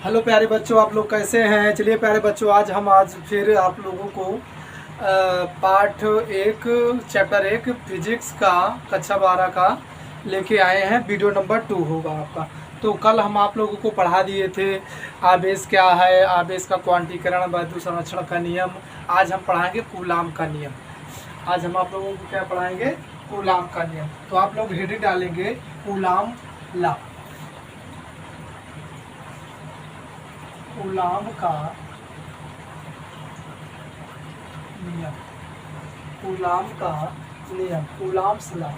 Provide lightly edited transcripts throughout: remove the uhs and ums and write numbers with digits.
Hello प्यारे बच्चों, आप लोग कैसे हैं। चलिए प्यारे बच्चों, आज फिर आप लोगों को पाठ 1 चैप्टर 1 फिजिक्स का कक्षा 12 का लेके आए हैं। वीडियो नंबर 2 होगा आपका। तो कल हम आप लोगों को पढ़ा दिए थे आवेश क्या है, आवेश का क्वांटीकरण, वैद्युत संरक्षण का नियम। आज हम पढ़ाएंगे कूलाम का नियम। आज हम आप लोगों को क्या पढ़ाएंगे? कूलाम का नियम। तो आप लोग हेडिंग डालेंगे कूलाम ला। कूलाम का नियम, कूलाम का नियम, कूलाम्स लॉ।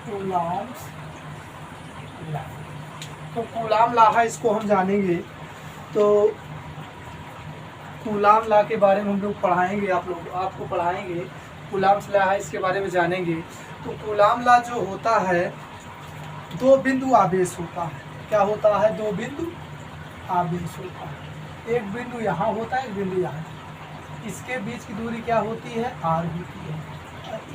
कूलाम्स लॉ, तो कूलाम लॉ है, इसको हम जानेंगे। तो कूलाम लॉ के बारे में हम लोग पढ़ाएंगे, आपको पढ़ाएंगे। कूलाम्स लॉ है, इसके बारे में जानेंगे। तो कूलाम लॉ जो होता है, दो बिंदु आवेश होता है। क्या होता है? दो बिंदु आवेश होता है। एक बिंदु यहाँ होता है, एक बिंदु यहाँ। इसके बीच की दूरी क्या होती है? r होती है।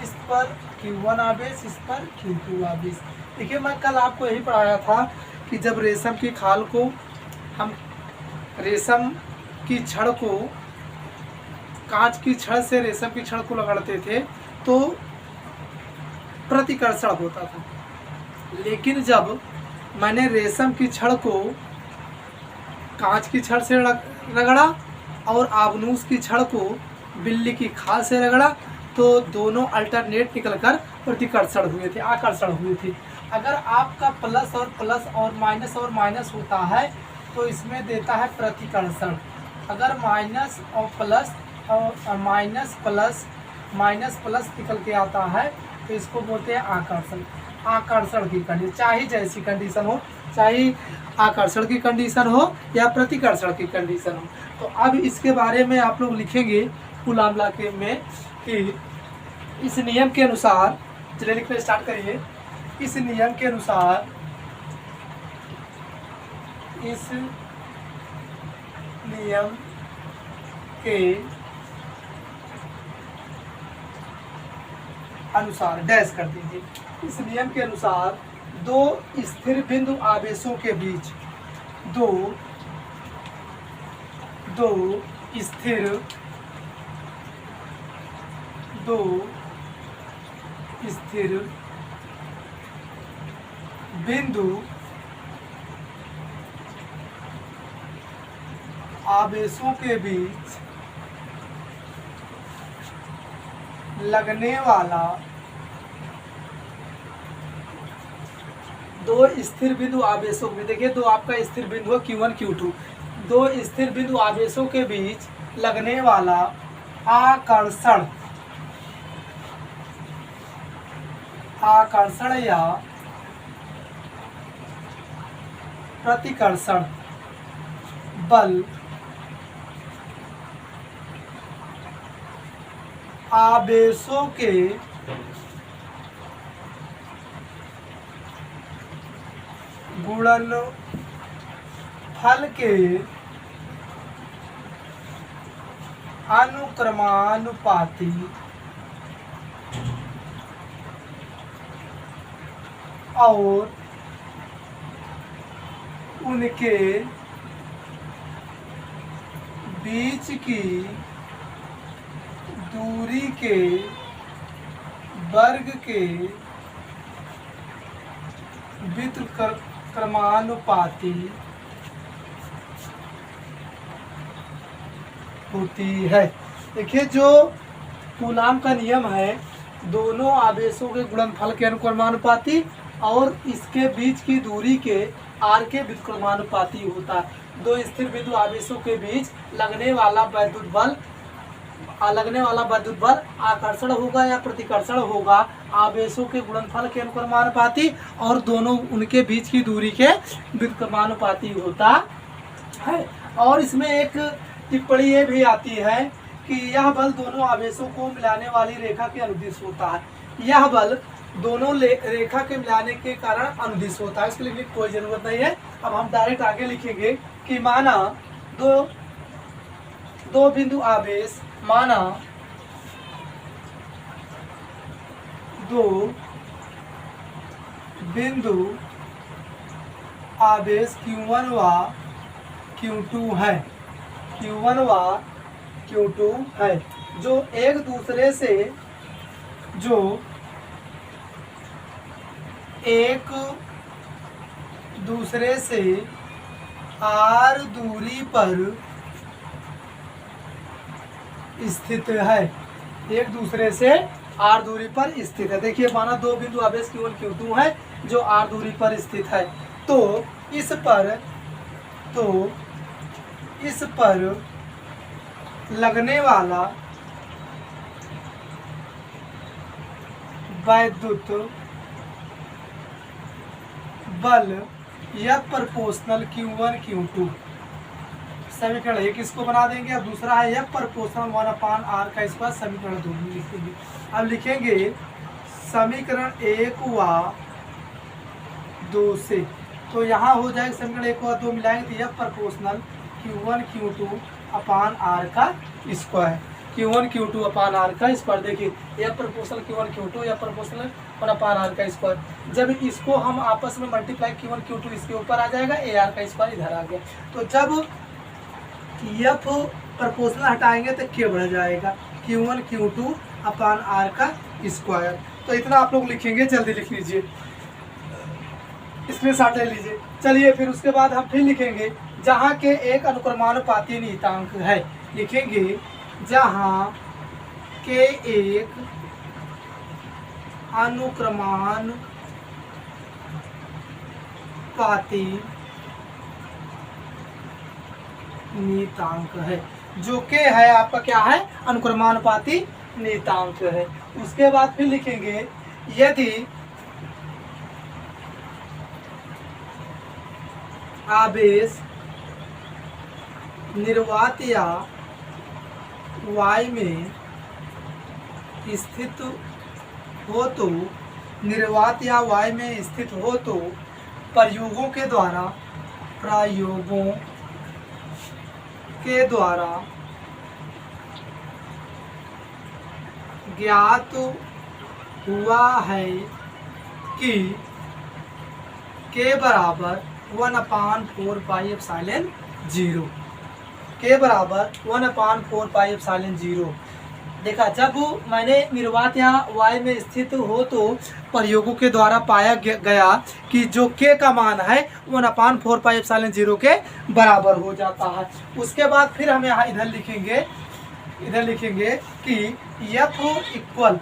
इस पर Q1 आवेश, इस पर Q2 आवेश। देखिए, मैं कल आपको यही पढ़ाया था कि जब रेशम की खाल को हम रेशम की छड़ को कांच की छड़ से रेशम की छड़ को रगड़ते थे तो प्रतिकर्षण होता था। लेकिन जब मैंने रेशम की छड़ को कांच की छड़ से रगड़ा और आबनूस की छड़ को बिल्ली की खाल से रगड़ा, तो दोनों अल्टरनेट निकलकर प्रतिकर्षण हुए थे, आकर्षण हुए थे। अगर आपका प्लस और माइनस होता है तो इसमें देता है प्रतिकर्षण। अगर माइनस और प्लस और माइनस प्लस निकल के आता है तो इसको बोलते हैं आकर्षण। आकर्षण की कंडीशन, चाहे जैसी कंडीशन हो, चाहे आकर्षण की कंडीशन हो या प्रतिकर्षण की कंडीशन हो। तो अब इसके बारे में आप लोग लिखेंगे कूलाम लॉ के में कि इस नियम के अनुसार, चलिए लिखना स्टार्ट करिए। इस नियम के अनुसार, इस नियम के अनुसार डैश कर दीजिए। इस नियम के अनुसार दो स्थिर बिंदु आवेशों के बीच, दो स्थिर बिंदु आवेशों के बीच लगने वाला, दो स्थिर बिंदु आवेशों में, देखिए दो आपका स्थिर बिंदु है Q1 Q2, दो स्थिर बिंदु आवेशों के बीच लगने वाला आकर्षण या प्रतिकर्षण बल आवेशों के गुणनफल के अनुक्रमानुपाती और उनके बीच की दूरी के वर्ग के व्युत्क्रमानुपाती होती है। देखिए, जो कूलाम का नियम है, दोनों आवेशों के गुणनफल के अनुक्रमानुपाती और इसके बीच की दूरी के r के व्युत्क्रमानुपाती होता है। दो स्थिर बिंदु आवेशों के बीच लगने वाला वैद्युत बल आकर्षण होगा या प्रतिकर्षण होगा आवेशों के गुणनफल के अनुक्रमानुपाती और दोनों उनके बीच की दूरी के व्युत्क्रमानुपाती होता है। और इसमें एक टिप्पणी ये भी आती है कि यह बल दोनों आवेशों को मिलाने वाली रेखा के अनुदिश होता है। यह बल दोनों रेखा के मिलाने के कारण अनुदिश होता है। इसके लिए कोई जरूरत नहीं है। अब हम डायरेक्ट आगे लिखेंगे कि माना दो बिंदु आवेश, माना दो बिंदु आवेश Q1 व Q2 है, Q1 व Q2 है, जो एक दूसरे से r दूरी पर स्थित है, एक दूसरे से r दूरी पर स्थित है। देखिए माना दो बिंदु आवेश Q1 Q2 है जो r दूरी पर स्थित है, तो इस पर लगने वाला वैद्युत बल F प्रोपोर्शनल Q1 Q2 समीकरण एक इसको बना देंगे। अब दूसरा है F प्रोपोर्शनल 1/r का स्क्वायर, समीकरण 2 में लिखेंगे। अब लिखेंगे समीकरण 1 व 2 से, तो यहाँ हो जाएगा समीकरण 1 व 2 मिलाएंगे तो F प्रोपोर्शनल Q1 Q2 अपान r का स्क्वायर, Q1 Q2 अपान r का स्क्वायर। देखिए F proportional Q1 Q2 F proportional 1/r का स्क्वायर। जब इसको हम आपस में मल्टीप्लाई Q1 Q2 इसके ऊपर आ जाएगा, AR का स्क्वायर इधर आ गया, तो जब F प्रोपोर्शनल हटाएंगे तो K बढ़ जाएगा, Q1 Q2 अपान r का स्क्वायर। तो इतना आप लोग लिखेंगे, जल्दी लिख लीजिए, स्क्रीनशॉट ले लीजिए। चलिए फिर उसके बाद हम फिर लिखेंगे जहाँ के एक अनुक्रमानुपाती नियतांक है, लिखेंगे जहाँ के एक अनुक्रमानुपाती नियतांक है, जो के है आपका क्या है, अनुक्रमानुपाती नियतांक है। उसके बाद फिर लिखेंगे यदि आवेश निर्वात या y में स्थित हो तो प्रयोगों के द्वारा ज्ञात हुआ है कि k बराबर 1/4πε0, के बराबर 1/4πε0। देखा जब मैंने निर्वात या y में स्थित हो तो प्रयोगों के द्वारा पाया गया कि जो k का मान है 1/4πε0 के बराबर हो जाता है। उसके बाद फिर हम यहाँ इधर लिखेंगे कि F इक्वल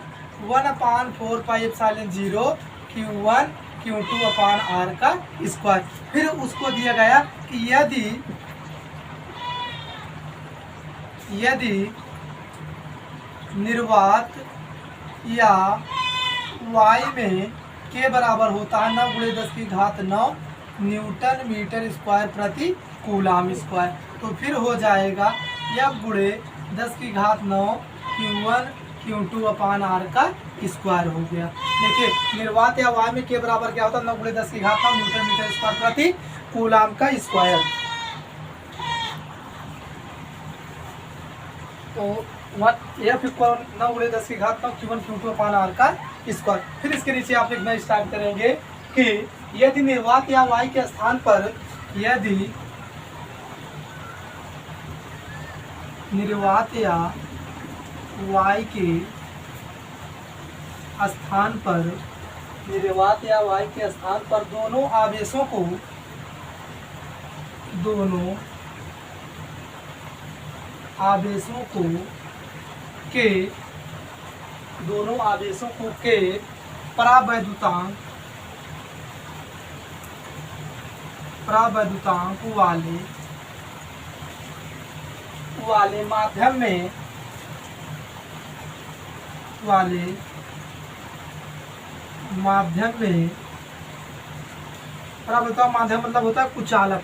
1/4πε0 Q1 Q2 अपान r का स्क्वायर। फिर उसको दिया गया कि यदि निर्वात या y में के बराबर होता है 9×10⁹ न्यूटन मीटर स्क्वायर प्रति कूलाम स्क्वायर, तो फिर हो जाएगा F×10⁹ Q1 Q2 अपान r का स्क्वायर हो गया। देखिए निर्वात या y में के बराबर क्या होता है 9×10⁹ न्यूटन मीटर स्क्वायर प्रति कूलाम का स्क्वायर। तो F इक्वल 9×10⁹ Q1 Q2 अपान r का स्क्वायर। फिर इसके नीचे आप लिखना स्टार्ट करेंगे कि यदि निर्वात या y के स्थान पर दोनों आवेशों के परावैद्युतांक वाले माध्यम में परावैद्युतांक माध्यम मतलब होता है कुचालक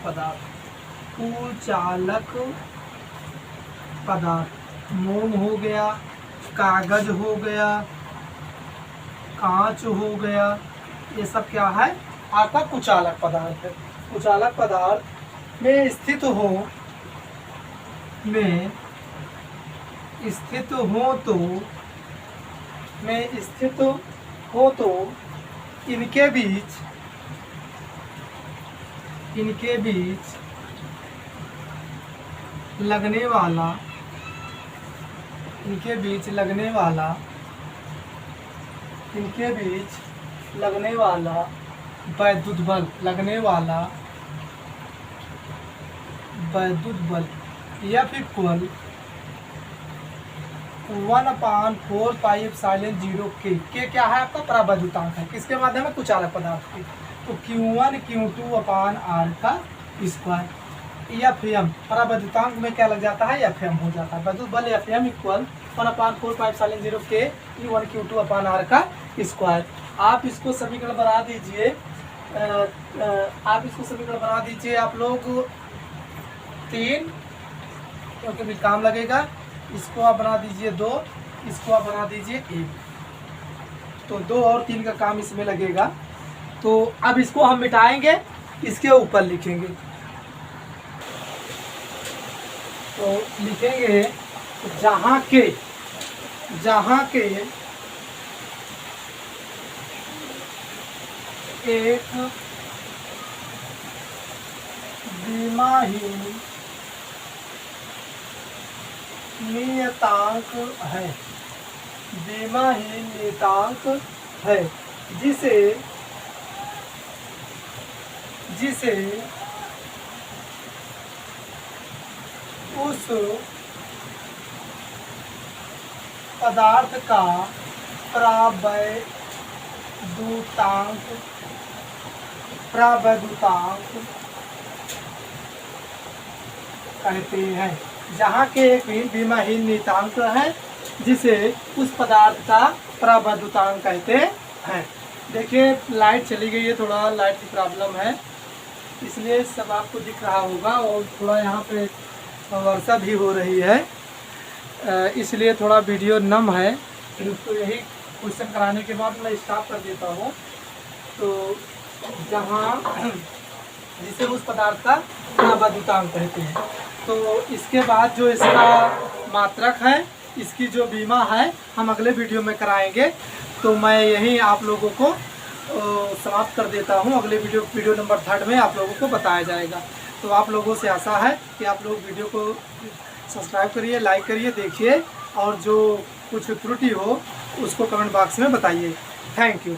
पदार्थ, मोम हो गया, कागज हो गया, कांच हो गया, ये सब क्या है आपका कुचालक पदार्थ है। कुचालक पदार्थ में स्थित हो तो इनके बीच इनके बीच लगने वाला इनके बीच लगने वाला वैद्युत बल F इक्वल 1/4πε0 के क्या है आपका परावैद्युतांक है किसके माध्यम में कुचालक पदार्थ की। तो Q1 Q2/R का स्क्वायर Fm परावैद्युतांक में क्या लग जाता है Fm हो जाता है। वैद्युत बल Fm इक्वल 1/4πε0 के Q1 Q2/R का स्क्वायर। आप इसको समीकरण बना दीजिए आप लोग 3 क्योंकि भी काम लगेगा। इसको आप बना दीजिए 2, इसको आप बना दीजिए 1, तो 2 और 3 का काम इसमें लगेगा। तो अब इसको हम मिटाएंगे, इसके ऊपर लिखेंगे। तो लिखेंगे जहाँ के एक विमाहीन नियतांक है जिसे उस पदार्थ का परावैद्युतांक कहते हैं। जहाँ के एक विमाहीन नियतांक है जिसे उस पदार्थ का परावैद्युतांक कहते हैं। देखिए लाइट चली गई है, थोड़ा लाइट की प्रॉब्लम है इसलिए सब आपको दिख रहा होगा, और थोड़ा यहाँ पे वर्षा भी हो रही है इसलिए थोड़ा वीडियो नम है। तो यही क्वेश्चन कराने के बाद मैं स्टॉप कर देता हूँ। तो जहाँ जिसे उस पदार्थ का परावैद्युतांक कहते हैं। तो इसके बाद जो इसका मात्रक है, इसकी जो बीमा है, हम अगले वीडियो में कराएंगे। तो मैं यही आप लोगों को समाप्त कर देता हूँ। अगले वीडियो नंबर 3 में आप लोगों को बताया जाएगा। तो आप लोगों से आशा है कि आप लोग वीडियो को सब्सक्राइब करिए, लाइक करिए, देखिए, और जो कुछ त्रुटि हो उसको कमेंट बॉक्स में बताइए। Thank you.